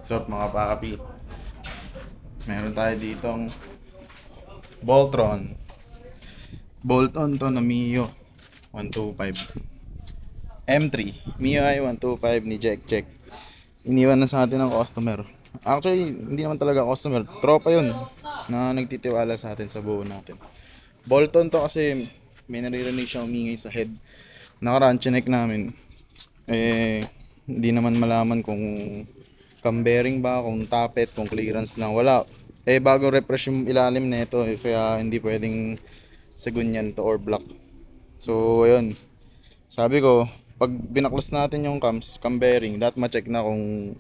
What's up mga pakapi? Meron tayo ditong Boltron. Bolt-on to na Mio 125 M3 Mio i 125 ni Jack. Iniwan na sa atin ng customer. Actually, hindi naman talaga customer, tropa yun na nagtitiwala sa atin sa buo natin. Bolt-on to kasi may naririnig siya umingay sa head. Nakaraan chinek namin, hindi naman malaman kung cam bearing ba, kung tappet, kung clearance lang, wala. Bagong refresh yung ilalim nito, kaya hindi pwedeng sagunyan to or block. So ayun, sabi ko pag binaklas natin yung cam bearing, dapat ma-check na kung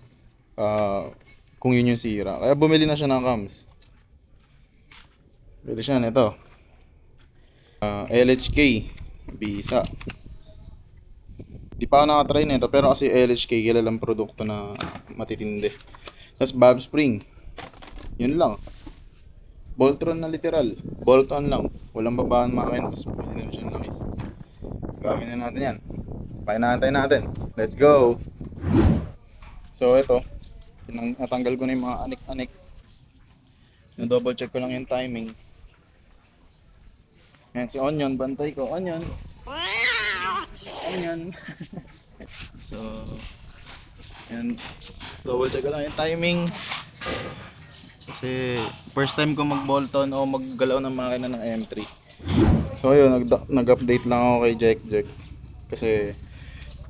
yun yung sira. Kaya bumili na siya ng cams. Bili siya nito, LHK Bisa. Di pa ako nakatry nito, pero kasi LHK kilalang produkto na matitindi. Tapos valve spring, yun lang. Boltron na literal, bolt-on lang, walang babaan makina. Tapos pwede na siya langis. Gawin na natin yan, painantay natin. Let's go. So ito, natanggal ko na yung mga anik-anik. Double check ko lang yung timing. Yan si Onion, bantay ko. Onion. So yan, double check ko lang yung timing kasi first time ko mag Bolton o maggalaw ng makina ng M3. So ayun, nag-update lang ako kay Jack kasi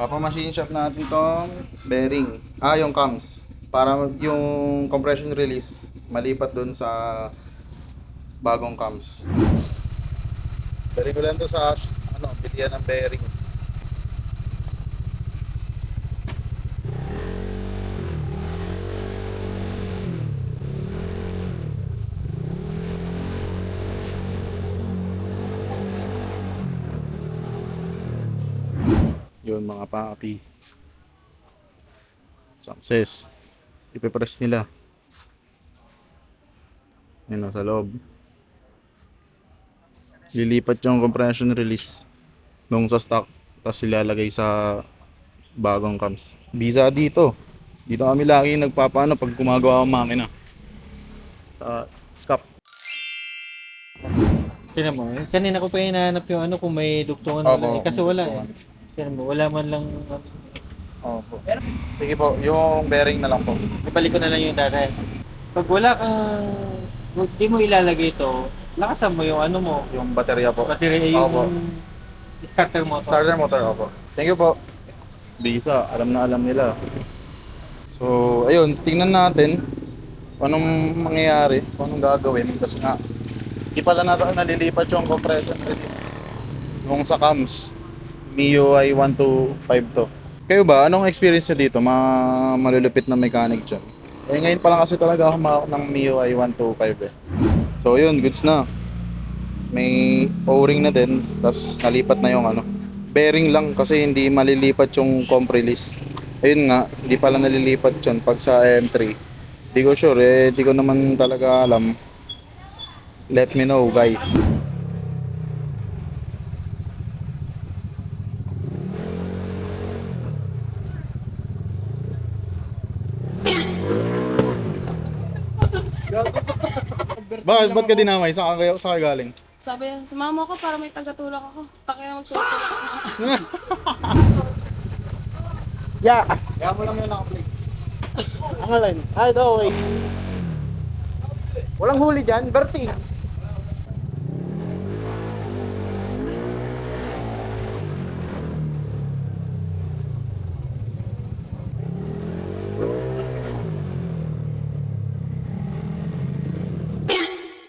papa-machine shop natin tong bearing, yung cams, para yung compression release malipat dun sa bagong cams. Dali ko lang to sa bilihan ng bearing. Yun mga paapi, success. Ipipress nila yun sa loob, lilipat yung compression release nung sa stock, tapos ilalagay sa bagong cams. Bisa dito kami lagi nagpapaano pag gumagawa ang makina sa scap. Tignan mo, kanina ko pa hinahanap yung kung may dugtungan na kasi wala Tignan mo, wala man lang. Opo. Sige po, yung bearing na lang po. Ibalik ko na lang yung dati. Pag wala kang, di mo ilalagay ito, lakasan mo yung mo. Yung baterya po. Baterya yung Opo. starter motor. Starter motor, opo. Thank you po. Bisa, alam na alam nila. So, ayun, tingnan natin kung anong mangyayari, kung anong gagawin. Kasi nga, di pala nalilipat yung compression release nung sa cams. Mio i 125 to. Kayo ba, anong experience nyo dito? Mga malulupit na mechanic dyan. Ngayon pa lang kasi talaga ako mahawak ng Mio i 125 So yun, goods na. May O-ring na din, tas nalipat na yung bearing lang kasi hindi malilipat yung comp release. Ayun nga, hindi pala nalilipat yun pag sa M3. Di ko sure, di ko naman talaga alam. Let me know guys. Ba't ka dinamay? Saan ka galing? Sabi niya, sumama ko para may tagatulak ako. Takina magtutulak ako. Kaya mo lang yung naka-play. Ang alin? Ito okay. Walang huli dyan, Bertie.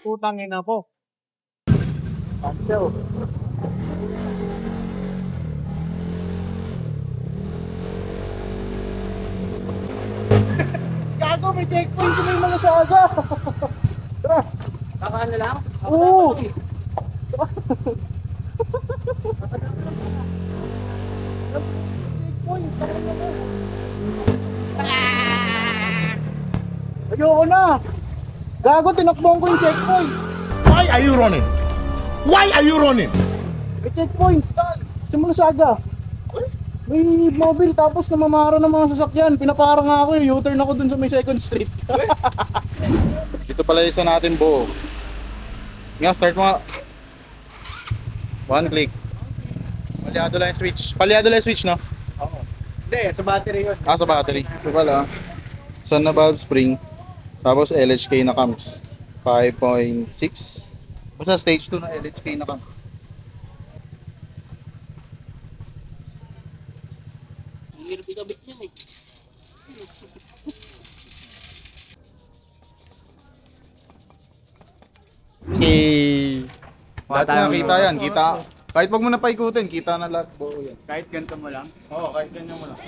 Putangin na po. Pansyo. Gago, may checkpoint sa may mga saga. Tara. Kakaan na lang? Oo. Checkpoint, tara na na. Ayoko na. Gago, tinakbong ko yung checkpoint. Why are you running? Why are you running? May checkpoint. Saan? Sa mga saga. may mobile tapos namamara ng mga sasakyan. Pinapara nga ako eh. U-turn ako dun sa may 2nd Street. Dito pala isa natin buo. Nga, start mo nga. 1 click. Palyado lang yung switch. Palyado lang yung switch, no? Oo. Hindi, sa battery yun. Ah, sa battery. Ito pala. Sun na valve spring. Tapos LHK na cams. 5.6. Basta stage 2 na LHK na cams. Hirap ikabit yan eh. Okay. Lahat tayo na kita yan. Kita. Kahit wag mo na paikutin, kita na lahat. Buo yan. Kahit ganito mo lang. Oo, kahit ganyan mo lang.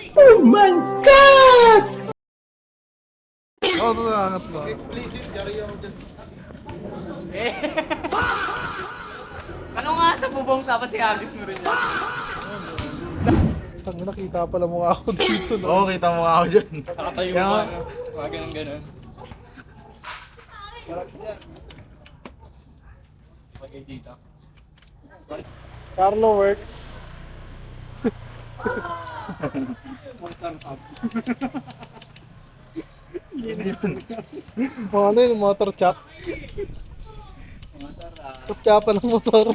Oo, hanap ko. Explicit, yari ako dyan. Ano nga sa bubong tapos si Agis mo rin yan? Tang nakita pala mukha ako dito. No? Oo, kita mo nga ako dyan. Nakatayo Kaya- mo ano. Mga ganun-ganun. Okay, dito. Carlo Works. Motor hub. Ano yun, motor chop. Motor hub. Chop-chopan ng motor.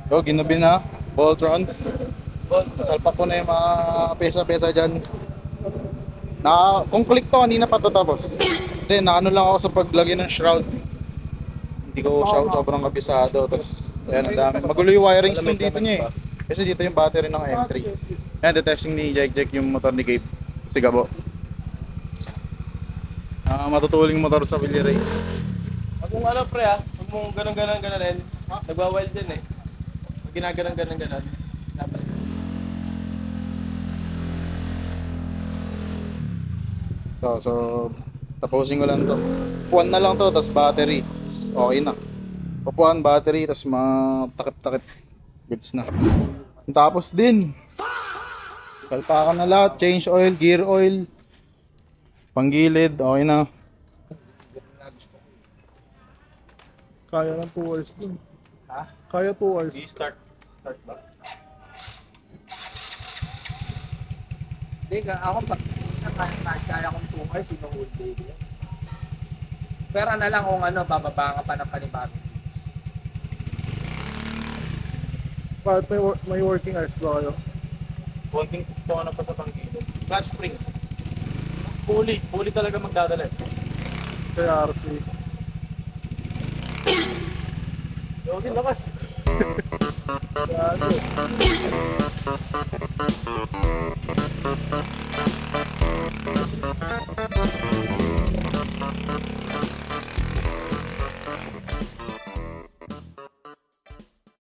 So, ginabi na. Voltrons. Salpak ko na yung mga pesa-pesa dyan. Kung click to, kanina pa tatapos. Then, naano lang ako sa paglagay ng shroud. Hindi ko sobrang kabisado. Tapos, ayan, ang dami. Magulo yung wirings nung dito niya eh. Kasi dito yung battery ng M3. Ayan, detesting ni Jack yung motor ni Gabe. Si Gabo. Matutuling motor sa Villaray. Pag kung ano pre pag mong ganun-ganun-ganun, nagwa-wild din eh. Pag ginaganon-ganon-ganon, dapat. So, tapusin ko lang to. Pupuan na lang to, tas battery. Tas okay na. Pupuan, battery, tas matakip-takip. Goods na. Tapos din. Kalpakan na lahat. Change oil, gear oil. Panggilid, okay na. Kaya ng 2 hours dun. Ha? Kaya 2 hours. Start. Start ba? Hindi, ako pag minsan kaya kong 2 hours, yung whole day. Pero na lang kung ano, bababa ka pa ng panibago. Bakit may working hours ba kayo? Konting po na pa sa panggilid. Clutch spring. Mas pulley. Pulley talaga magdadala. Kaya RC. Okay, lakas. Grabe.